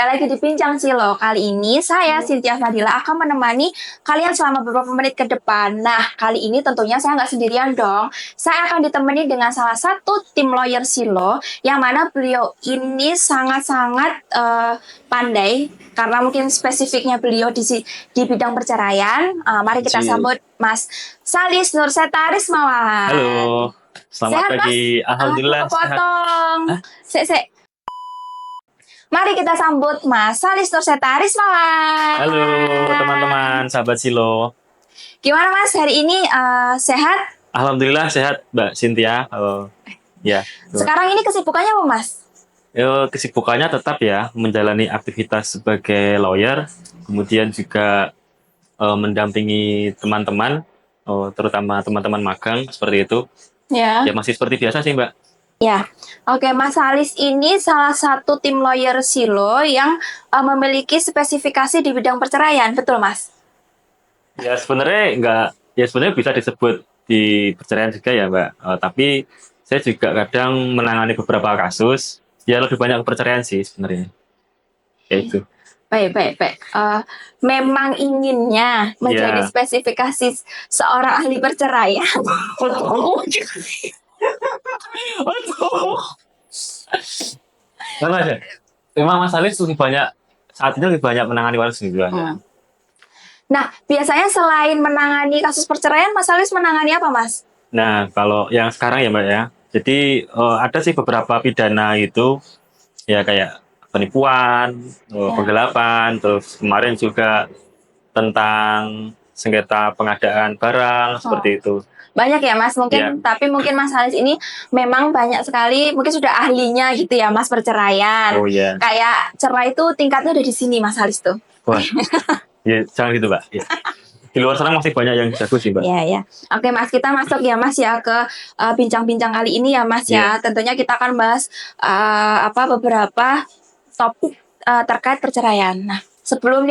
kembali lagi di Bincang Silo. Kali ini saya, Cynthia Fadila, akan menemani kalian selama beberapa menit ke depan. Nah, kali ini tentunya saya nggak sendirian dong. Saya akan ditemani dengan salah satu tim lawyer Silo, yang mana beliau ini sangat-sangat pandai, karena mungkin spesifiknya beliau di bidang perceraian. Mari kita sambut Mas Salis Nursetaris Mawar. Halo, selamat Sehat, pagi. Mas? Alhamdulillah Aku potong. Hah? Sek. Mari kita sambut Mas Salis Nursetaris Mawar. Halo teman-teman, sahabat Silo. Gimana Mas hari ini, sehat? Alhamdulillah sehat, Mbak Cynthia. Ya. Sekarang ini kesibukannya apa Mas? Kesibukannya tetap ya menjalani aktivitas sebagai lawyer, kemudian juga mendampingi teman-teman, terutama teman-teman magang seperti itu. Ya. Ya masih seperti biasa sih, Mbak. Ya, oke, Mas Salis ini salah satu tim lawyer Silo yang memiliki spesifikasi di bidang perceraian, betul Mas? Ya sebenarnya bisa disebut di perceraian juga ya, Mbak. Tapi saya juga kadang menangani beberapa kasus. Ya lebih banyak ke perceraian sih sebenarnya. Ya itu. Baik. Memang inginnya menjadi spesifikasi seorang ahli perceraian. Mana aja? Memang Mas Halis saat ini lebih banyak menangani kasus gitu kan. Nah, biasanya selain menangani kasus perceraian, Mas Salis menangani apa, Mas? Nah, kalau yang sekarang ya Mbak ya, jadi ada sih beberapa pidana itu, ya kayak penipuan, penggelapan, terus kemarin juga tentang sengketa pengadaan barang, seperti itu. Banyak ya Mas, mungkin, tapi mungkin Mas Halis ini memang banyak sekali, mungkin sudah ahlinya gitu ya Mas perceraian. Oh iya. Kayak cerai itu tingkatnya udah di sini Mas Halis tuh. Wah, ya jangan gitu Mbak. Ya. Di luar sana masih banyak yang jago sih Mbak. Iya. Oke Mas, kita masuk ya Mas ya ke bincang-bincang kali ini ya Mas ya. Tentunya kita akan bahas beberapa topik terkait perceraian. Nah, sebelum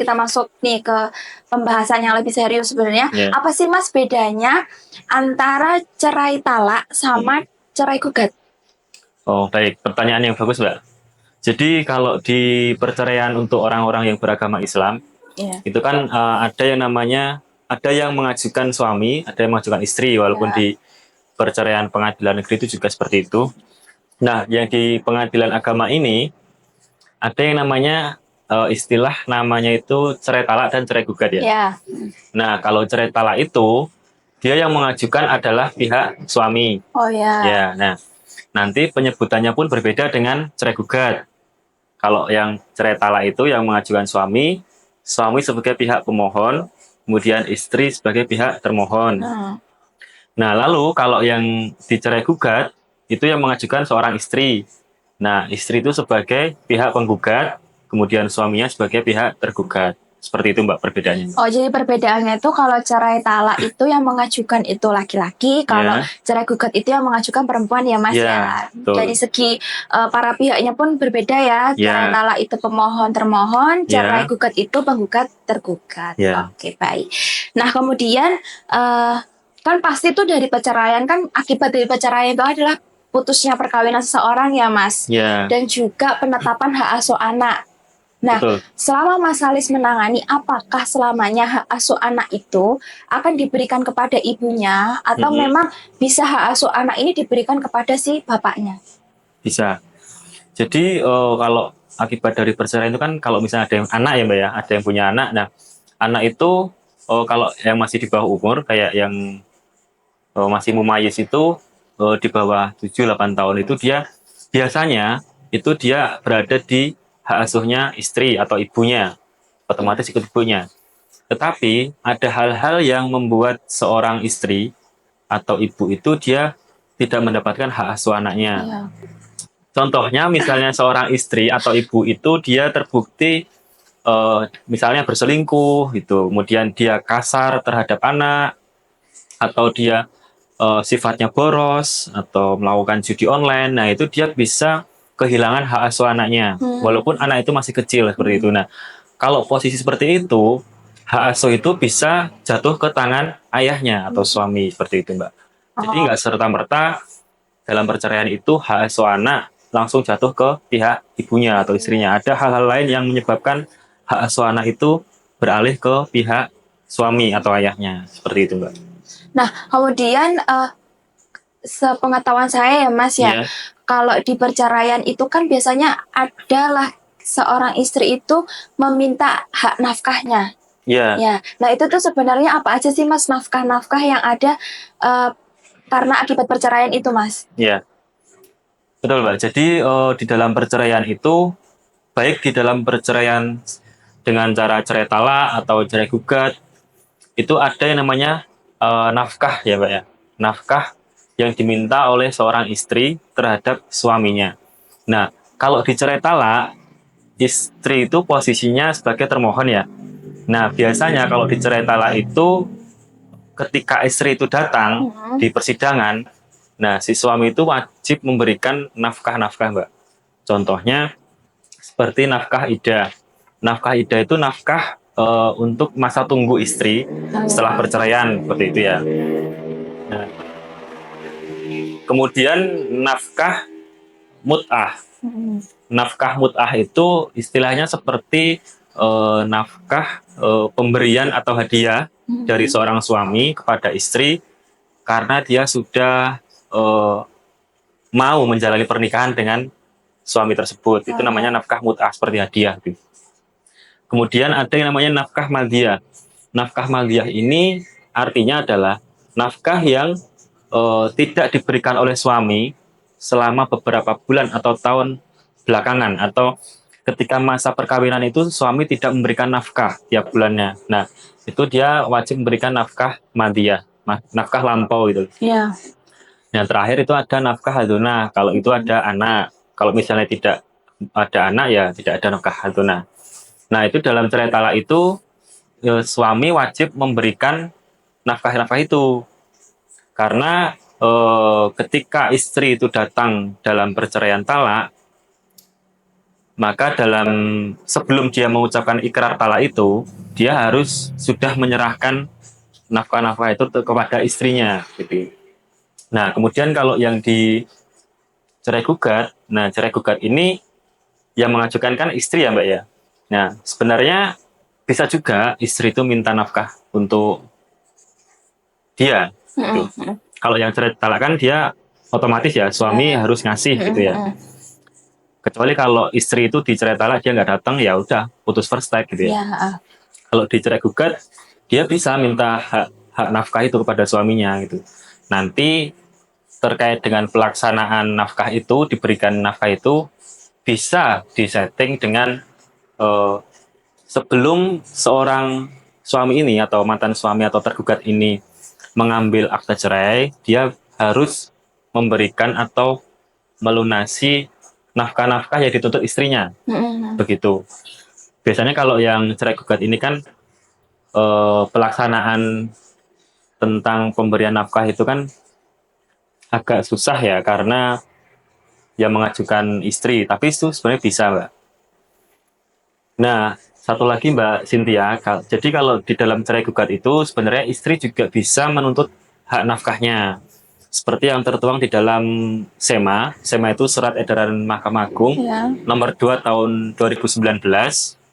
kita masuk nih ke pembahasan yang lebih serius sebenarnya, apa sih Mas bedanya antara cerai talak sama cerai gugat? Oh baik, pertanyaan yang bagus Mbak. Jadi kalau di perceraian untuk orang-orang yang beragama Islam, itu kan ada yang mengajukan suami, ada yang mengajukan istri, walaupun di perceraian pengadilan negeri itu juga seperti itu. Nah, yang di pengadilan agama ini ada yang namanya istilah namanya itu cerai talak dan cerai gugat ya. Nah, kalau cerai talak itu dia yang mengajukan adalah pihak suami. Ya, nah nanti penyebutannya pun berbeda dengan cerai gugat. Kalau yang cerai talak itu yang mengajukan suami sebagai pihak pemohon, kemudian istri sebagai pihak termohon. Nah, lalu kalau yang dicerai gugat itu yang mengajukan seorang istri. Nah, istri itu sebagai pihak penggugat, kemudian suaminya sebagai pihak tergugat. Seperti itu Mbak perbedaannya. Oh, jadi perbedaannya itu kalau cerai talak itu yang mengajukan itu laki-laki, kalau cerai gugat itu yang mengajukan perempuan ya Mas ya. Dari segi para pihaknya pun berbeda ya. Cerai talak itu pemohon termohon, cerai gugat itu penggugat tergugat. Oke, baik. Nah, kemudian kan pasti tuh dari perceraian kan, akibat dari perceraian itu adalah putusnya perkawinan seseorang ya Mas, dan juga penetapan hak asuh anak. Nah, selama Mas Salis menangani, apakah selamanya hak asuh anak itu akan diberikan kepada ibunya, atau memang bisa hak asuh anak ini diberikan kepada si bapaknya? Bisa. Jadi kalau akibat dari perceraian itu kan kalau misalnya ada yang anak ya Mbak ya, ada yang punya anak. Nah, anak itu kalau yang masih di bawah umur, kayak yang masih mumayyiz itu di bawah 7-8 tahun itu dia biasanya itu dia berada di hak asuhnya istri atau ibunya, otomatis ikut ibunya. Tetapi ada hal-hal yang membuat seorang istri atau ibu itu dia tidak mendapatkan hak asuh anaknya. Contohnya misalnya seorang istri atau ibu itu dia terbukti misalnya berselingkuh gitu, kemudian dia kasar terhadap anak, atau dia sifatnya boros atau melakukan judi online. Nah, itu dia bisa kehilangan hak asuh anaknya walaupun anak itu masih kecil seperti itu. Nah, kalau posisi seperti itu, hak asuh itu bisa jatuh ke tangan ayahnya atau suami seperti itu Mbak. Jadi nggak serta-merta dalam perceraian itu hak asuh anak langsung jatuh ke pihak ibunya atau istrinya. Ada hal-hal lain yang menyebabkan hak asuh anak itu beralih ke pihak suami atau ayahnya. Seperti itu, Mbak. Nah, kemudian sepengetahuan saya ya Mas ya, kalau di perceraian itu kan biasanya adalah seorang istri itu meminta hak nafkahnya. Ya, nah itu tuh sebenarnya apa aja sih Mas nafkah-nafkah yang ada karena akibat perceraian itu Mas? Iya, betul Mbak. Jadi di dalam perceraian itu, baik di dalam perceraian dengan cara cerai talak atau cerai gugat, itu ada yang namanya nafkah ya Mbak ya. Nafkah yang diminta oleh seorang istri terhadap suaminya. Nah, kalau di cerai talak, istri itu posisinya sebagai termohon ya. Nah, biasanya kalau di cerai talak itu, ketika istri itu datang di persidangan, nah si suami itu wajib memberikan nafkah-nafkah Mbak. Contohnya seperti nafkah idah. Nafkah idah itu nafkah untuk masa tunggu istri setelah perceraian, seperti itu ya. Nah, kemudian nafkah mut'ah. Nafkah mut'ah itu istilahnya seperti nafkah pemberian atau hadiah dari seorang suami kepada istri karena dia sudah mau menjalani pernikahan dengan suami tersebut. Itu namanya nafkah mut'ah, seperti hadiah. Kemudian ada yang namanya nafkah maldiyah. Nafkah maldiyah ini artinya adalah nafkah yang tidak diberikan oleh suami selama beberapa bulan atau tahun belakangan, atau ketika masa perkawinan itu suami tidak memberikan nafkah tiap bulannya. Nah, itu dia wajib memberikan nafkah maldiyah, nafkah lampau itu. Iya. Yang terakhir itu ada nafkah hadunah, kalau itu ada anak. Kalau misalnya tidak ada anak ya tidak ada nafkah hadunah. Nah, itu dalam cerai talak itu suami wajib memberikan nafkah-nafkah itu. Karena ketika istri itu datang dalam perceraian talak, maka sebelum dia mengucapkan ikrar talak itu, dia harus sudah menyerahkan nafkah-nafkah itu kepada istrinya gitu. Nah, kemudian kalau yang di cerai gugat, nah cerai gugat ini yang mengajukan kan istri ya Mbak ya. Nah, sebenarnya bisa juga istri itu minta nafkah untuk dia gitu. Kalau yang cerai talak kan dia otomatis ya suami harus ngasih gitu ya. Kecuali kalau istri itu dicerai talak dia nggak datang, ya udah putus first strike gitu ya. Kalau dicerai gugat dia bisa minta hak nafkah itu kepada suaminya gitu. Nanti terkait dengan pelaksanaan nafkah itu, diberikan nafkah itu bisa disetting dengan sebelum seorang suami ini atau mantan suami atau tergugat ini mengambil akta cerai, dia harus memberikan atau melunasi nafkah-nafkah yang dituntut istrinya. Begitu. Biasanya kalau yang cerai gugat ini kan pelaksanaan tentang pemberian nafkah itu kan agak susah ya, karena yang mengajukan istri, tapi itu sebenarnya bisa Mbak. Nah, satu lagi Mbak Cynthia, jadi kalau di dalam cerai gugat itu sebenarnya istri juga bisa menuntut hak nafkahnya. Seperti yang tertuang di dalam SEMA. SEMA itu Surat Edaran Mahkamah Agung nomor 2 tahun 2019.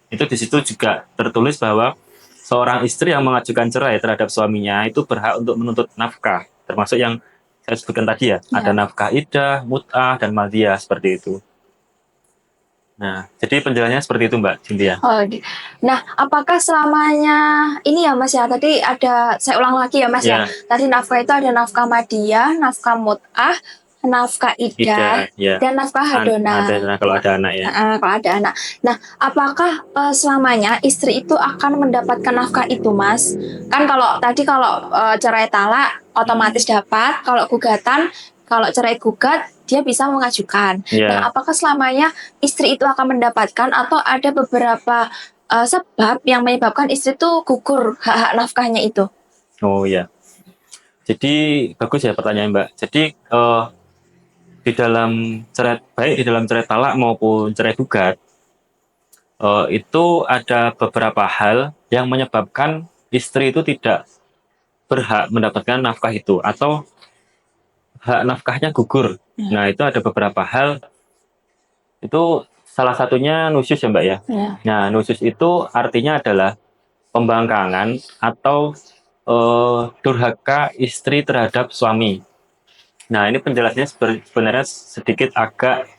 Itu di situ juga tertulis bahwa seorang istri yang mengajukan cerai terhadap suaminya itu berhak untuk menuntut nafkah, termasuk yang saya sebutkan tadi ya. Ada nafkah idah, mut'ah, dan maldiyah, seperti itu. Nah, jadi penjelasannya seperti itu Mbak Cynthia. Nah, apakah selamanya ini ya Mas ya? Tadi ada, saya ulang lagi ya Mas ya. Tadi nafkah itu ada nafkah maldiyah, nafkah mut'ah, nafkah idah, dan nafkah hadonah. Kalau ada anak ya. Kalau ada anak. Nah, apakah selamanya istri itu akan mendapatkan nafkah itu Mas? Kan kalau tadi cerai talak otomatis dapat, kalau gugatan, kalau cerai gugat dia bisa mengajukan. Nah, apakah selamanya istri itu akan mendapatkan atau ada beberapa sebab yang menyebabkan istri itu gugur hak-hak nafkahnya itu? Oh ya. Jadi bagus ya pertanyaan Mbak. Jadi di dalam cerai talak maupun cerai gugat itu ada beberapa hal yang menyebabkan istri itu tidak berhak mendapatkan nafkah itu atau hak nafkahnya gugur. Nah, itu ada beberapa hal Itu salah satunya nusyus ya Mbak ya. Nah, nusyus itu artinya adalah pembangkangan atau durhaka istri terhadap suami. Nah, ini penjelasannya sebenarnya sedikit agak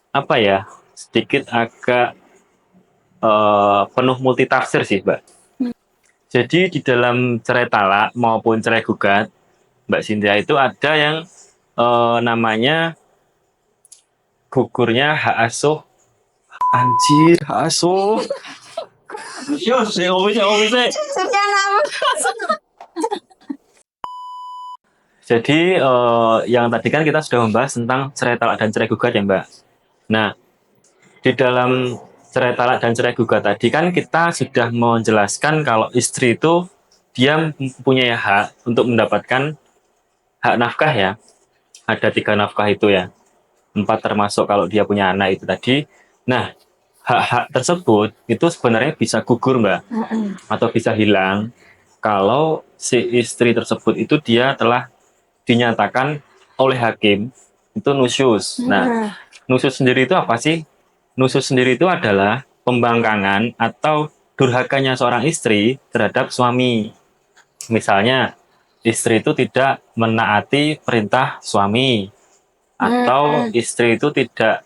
apa ya? Sedikit agak penuh multitafsir sih, Mbak. Jadi di dalam cerai talak maupun cerai gugat, Mbak Cynthia itu ada yang namanya gugurnya hak asuh. Anjir, hak asuh. Yo, ngomongnya. Jadi yang tadi kan kita sudah membahas tentang cerai talak dan cerai gugat ya Mbak. Nah, di dalam cerai talak dan cerai gugat tadi kan kita sudah menjelaskan kalau istri itu dia mempunyai hak untuk mendapatkan hak nafkah ya. Ada 3 nafkah itu ya. 4 termasuk kalau dia punya anak itu tadi. Nah, hak-hak tersebut itu sebenarnya bisa gugur Mbak. Atau bisa hilang kalau si istri tersebut itu dia telah dinyatakan oleh hakim itu nusyus. Nah, nusyus sendiri itu apa sih? Nusyus sendiri itu adalah pembangkangan atau durhakanya seorang istri terhadap suami. Misalnya, istri itu tidak menaati perintah suami, atau istri itu tidak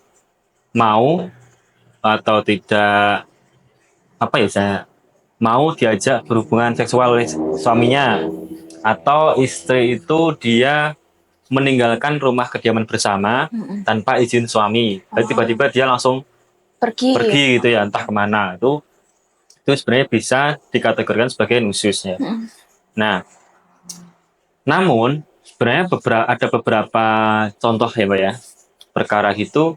mau atau tidak apa ya saya mau diajak berhubungan seksual oleh suaminya, atau istri itu dia meninggalkan rumah kediaman bersama tanpa izin suami. Jadi tiba-tiba dia langsung pergi gitu ya, entah kemana. Itu sebenarnya bisa dikategorikan sebagai nusyusnya. Nah, namun sebenarnya ada beberapa contoh ya Mbak ya. Perkara itu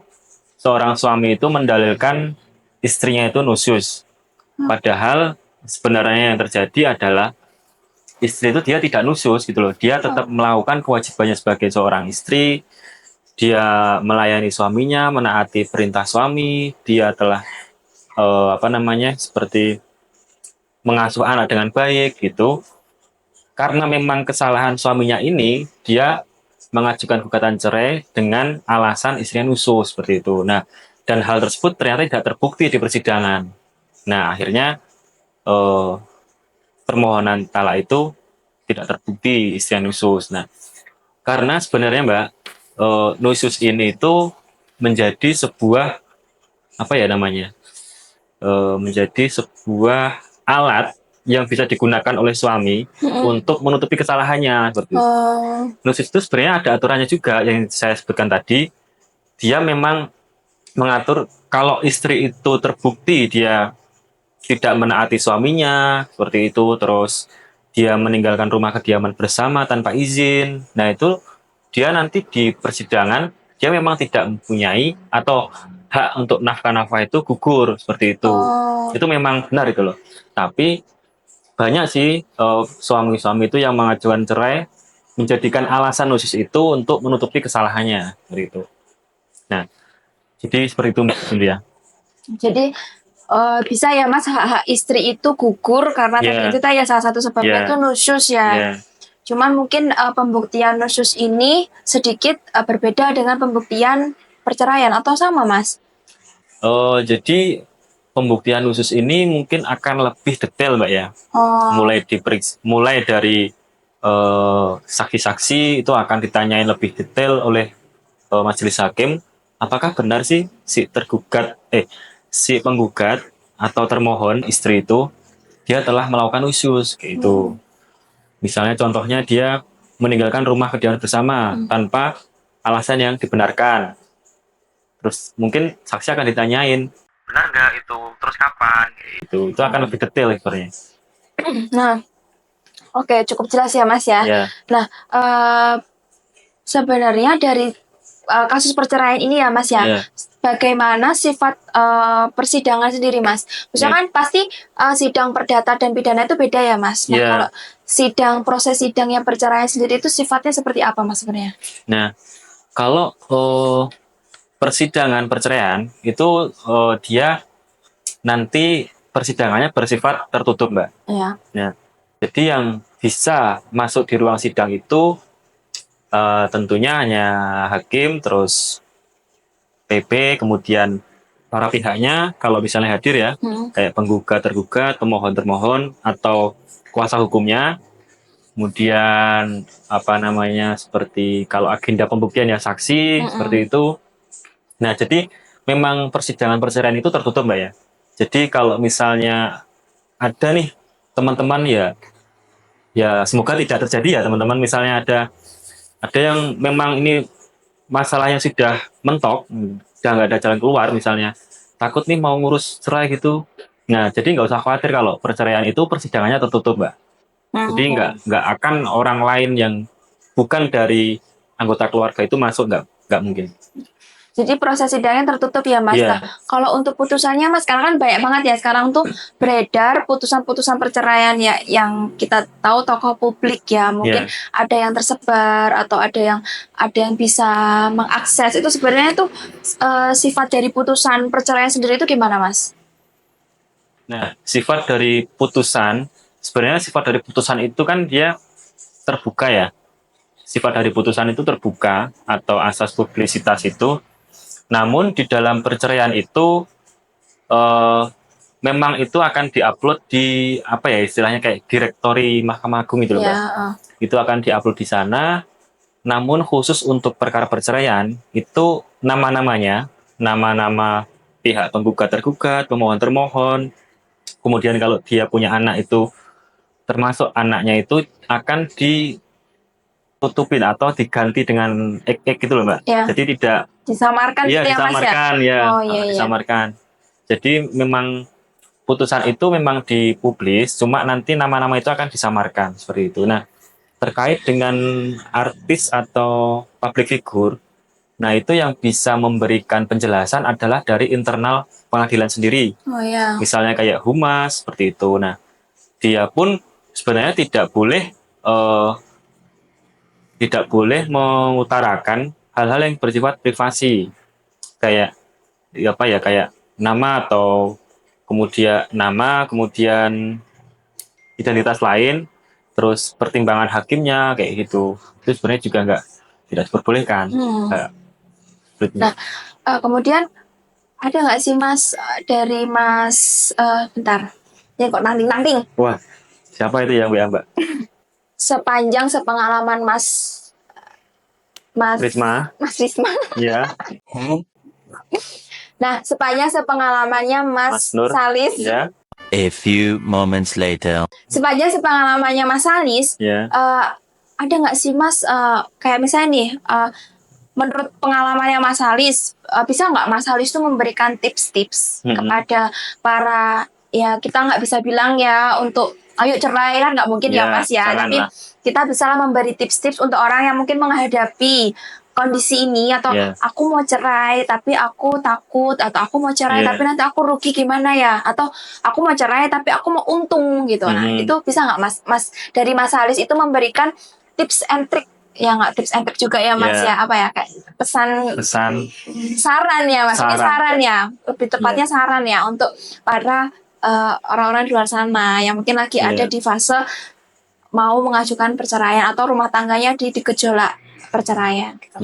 seorang suami itu mendalilkan istrinya itu nusyus. Padahal sebenarnya yang terjadi adalah istri itu dia tidak nusyus gitu loh. Dia tetap melakukan kewajibannya sebagai seorang istri. Dia melayani suaminya, menaati perintah suami. Dia telah seperti mengasuh anak dengan baik gitu. Karena memang kesalahan suaminya ini, dia mengajukan gugatan cerai dengan alasan istrinya nusyus seperti itu. Nah, dan hal tersebut ternyata tidak terbukti di persidangan. Nah, akhirnya permohonan talak itu tidak terbukti istrinya nusyus. Nah, karena sebenarnya Mbak, nusyus ini itu menjadi sebuah apa ya namanya? Menjadi sebuah alat yang bisa digunakan oleh suami untuk menutupi kesalahannya seperti itu. Nusyus itu sebenarnya ada aturannya juga yang saya sebutkan tadi. Dia memang mengatur kalau istri itu terbukti dia tidak menaati suaminya seperti itu, terus dia meninggalkan rumah kediaman bersama tanpa izin. Nah, itu dia nanti di persidangan dia memang tidak mempunyai atau hak untuk nafkah-nafkah itu gugur seperti itu. Itu memang benar itu loh. Tapi banyak sih suami-suami itu yang mengajukan cerai menjadikan alasan nusyus itu untuk menutupi kesalahannya seperti itu. Nah, jadi seperti itu Mbak Julia. Jadi bisa ya Mas hak-hak istri itu gugur karena tadi itu ya salah satu sebabnya itu nusyus ya. Cuman mungkin pembuktian nusyus ini sedikit berbeda dengan pembuktian perceraian atau sama Mas? Jadi pembuktian nusyus ini mungkin akan lebih detail Mbak ya. Mulai dari saksi-saksi itu akan ditanyain lebih detail oleh majelis hakim. Apakah benar sih si penggugat atau termohon istri itu dia telah melakukan nusyus kayak itu. Misalnya contohnya dia meninggalkan rumah kediaman bersama tanpa alasan yang dibenarkan. Terus mungkin saksi akan ditanyain, benar nggak itu? Terus kapan? Itu akan lebih detail sebenarnya. Nah, oke, cukup jelas ya Mas ya. Nah, sebenarnya dari kasus perceraian ini ya Mas ya, bagaimana sifat persidangan sendiri Mas? Misalkan pasti sidang perdata dan pidana itu beda ya Mas. Nah, kalau proses sidang yang perceraian sendiri itu sifatnya seperti apa Mas sebenarnya? Nah, kalau persidangan perceraian itu dia nanti persidangannya bersifat tertutup Mbak. Nah, jadi yang bisa masuk di ruang sidang itu tentunya hanya hakim, terus PP, kemudian para pihaknya kalau misalnya hadir ya, kayak penggugat, tergugat, pemohon, termohon, atau kuasa hukumnya. Kemudian apa namanya, seperti kalau agenda pembuktian ya saksi, seperti itu. Nah, jadi memang persidangan perceraian itu tertutup, Mbak ya. Jadi kalau misalnya ada nih teman-teman ya semoga tidak terjadi ya teman-teman. Misalnya ada yang memang ini masalahnya sudah mentok, udah nggak ada jalan keluar misalnya, takut nih mau ngurus cerai gitu. Nah, jadi nggak usah khawatir kalau perceraian itu persidangannya tertutup, Mbak. Jadi nggak akan orang lain yang bukan dari anggota keluarga itu masuk, nggak mungkin. Jadi proses sidangnya tertutup ya Mas. Iya. Nah, kalau untuk putusannya Mas, sekarang kan banyak banget ya sekarang tuh beredar putusan-putusan perceraian ya yang kita tahu tokoh publik ya. Mungkin ada yang tersebar atau ada yang bisa mengakses. Itu sebenarnya tuh sifat dari putusan perceraian sendiri itu gimana Mas? Nah, sifat dari putusan itu kan dia terbuka ya. Sifat dari putusan itu terbuka atau asas publisitas itu. Namun di dalam perceraian itu memang itu akan diupload di apa ya istilahnya kayak direktori Mahkamah Agung itu loh, Mbak. Itu akan diupload di sana. Namun khusus untuk perkara perceraian itu nama-nama pihak penggugat tergugat, pemohon termohon. Kemudian kalau dia punya anak itu termasuk anaknya itu akan ditutupin atau diganti dengan ek gitu loh, Mbak. Jadi tidak disamarkan gitu ya, disamarkan Mas ya. Disamarkan. Jadi memang putusan itu memang dipublis, cuma nanti nama-nama itu akan disamarkan seperti itu. Nah, terkait dengan artis atau public figure, nah itu yang bisa memberikan penjelasan adalah dari internal pengadilan sendiri. Misalnya kayak humas seperti itu. Nah, dia pun sebenarnya tidak boleh mengutarakan hal-hal yang bersifat privasi, kayak apa ya, kayak nama atau kemudian identitas lain, terus pertimbangan hakimnya kayak gitu. Itu sebenarnya juga tidak diperbolehkan. Nah, kemudian ada nggak sih Mas dari Mas bentar, ya kok nanting-nanting? Wah, siapa itu yang Mbak? Sepanjang sepengalaman Mas Risma. Iya. Nah, sepanjang sepengalamannya Mas Nur Salis. Ya. A few moments later. Sepanjang sepengalamannya Mas Salis, ada nggak sih Mas kayak misalnya nih, menurut pengalamannya Mas Salis, bisa nggak Mas Salis tuh memberikan tips-tips kepada para, ya kita nggak bisa bilang ya untuk ayo cerai kan nggak mungkin ya Mas ya, tapi kita bisa memberi tips-tips untuk orang yang mungkin menghadapi kondisi ini, atau aku mau cerai tapi aku takut, atau aku mau cerai tapi nanti aku rugi gimana ya, atau aku mau cerai tapi aku mau untung gitu. Nah itu bisa nggak Mas dari Mas Salis itu memberikan tips and trick ya, nggak tips and trick juga ya Mas ya, apa ya, kayak pesan saran ya Mas, saran ya, lebih tepatnya saran ya untuk para orang-orang di luar sana yang mungkin lagi ada di fase mau mengajukan perceraian atau rumah tangganya di gejolak perceraian gitu.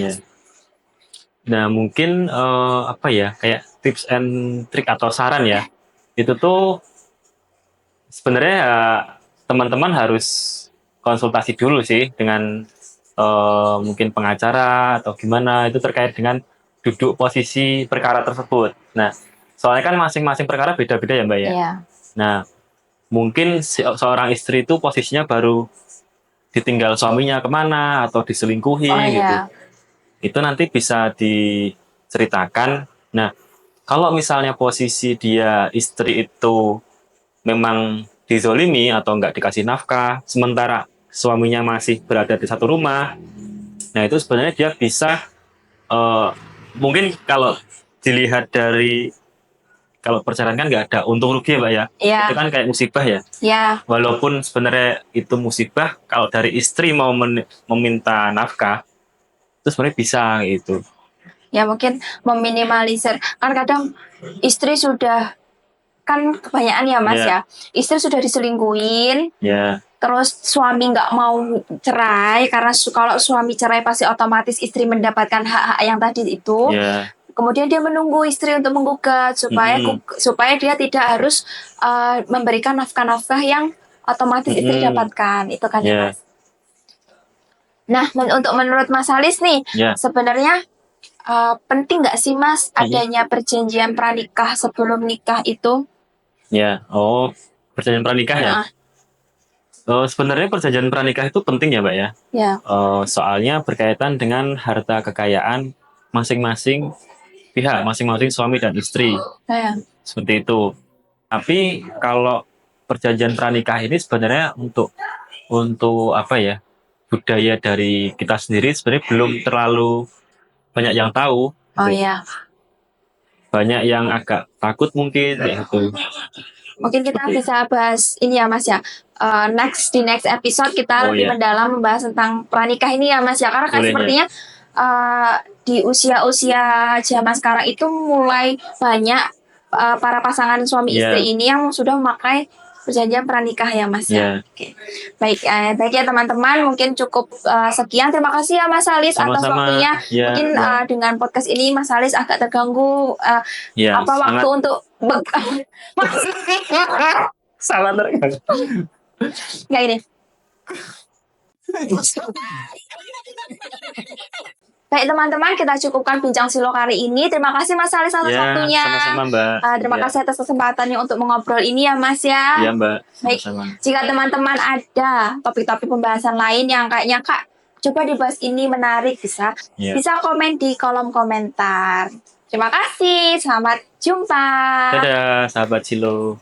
Nah mungkin apa ya, kayak tips and trick atau saran ya, itu tuh sebenarnya teman-teman harus konsultasi dulu sih dengan mungkin pengacara atau gimana, itu terkait dengan duduk posisi perkara tersebut. Nah, soalnya kan masing-masing perkara beda-beda ya Mbak ya. Nah, mungkin seorang istri itu posisinya baru ditinggal suaminya kemana atau diselingkuhi gitu. Itu nanti bisa diceritakan. Nah, kalau misalnya posisi dia istri itu memang dizolimi atau nggak dikasih nafkah, sementara suaminya masih berada di satu rumah, nah itu sebenarnya dia bisa mungkin kalau dilihat dari, kalau perceraian kan nggak ada untung rugi ya Mbak ya, itu kan kayak musibah ya. Walaupun sebenarnya itu musibah, kalau dari istri mau meminta nafkah itu sebenarnya bisa gitu. Ya mungkin meminimalisir, kan kadang istri sudah, kan kebanyakan ya Mas ya, istri sudah diselingkuhin, terus suami nggak mau cerai, karena kalau suami cerai pasti otomatis istri mendapatkan hak-hak yang tadi itu. Kemudian dia menunggu istri untuk menggugat supaya dia tidak harus memberikan nafkah-nafkah yang otomatis istri dapatkan. Itu kan ya Mas. Nah, untuk menurut Mas Halis nih, sebenarnya penting nggak sih Mas adanya perjanjian pranikah sebelum nikah itu? Ya, perjanjian pranikah ya. Sebenarnya perjanjian pranikah itu penting ya Mbak ya. Soalnya berkaitan dengan harta kekayaan masing-masing pihak, masing-masing suami dan istri. Seperti itu. Tapi kalau perjanjian pranikah ini sebenarnya untuk apa ya, budaya dari kita sendiri sebenarnya belum terlalu banyak yang tahu. Banyak yang agak takut mungkin gitu. Mungkin kita bisa bahas ini ya Mas ya. Di next episode kita lebih mendalam membahas tentang pranikah ini ya Mas ya. Karena kan sepertinya di usia-usia zaman sekarang itu mulai banyak para pasangan suami istri ini yang sudah memakai perjanjian pranikah ya Mas ya. Baik ya teman-teman, mungkin cukup sekian. Terima kasih ya Mas Halis atas waktunya. Mungkin dengan podcast ini Mas Halis agak terganggu waktu untuk salah terganggu. Nggak ini. Baik teman-teman, kita cukupkan bincang silo kali ini. Terima kasih Mas Halis atas waktunya. Sama-sama Mbak. Terima kasih atas kesempatannya untuk mengobrol ini ya Mas ya. Iya Mbak. Baik, jika teman-teman ada topik-topik pembahasan lain yang kayaknya Kak, coba dibahas ini menarik, bisa komen di kolom komentar. Terima kasih, selamat jumpa. Dadah sahabat Silo.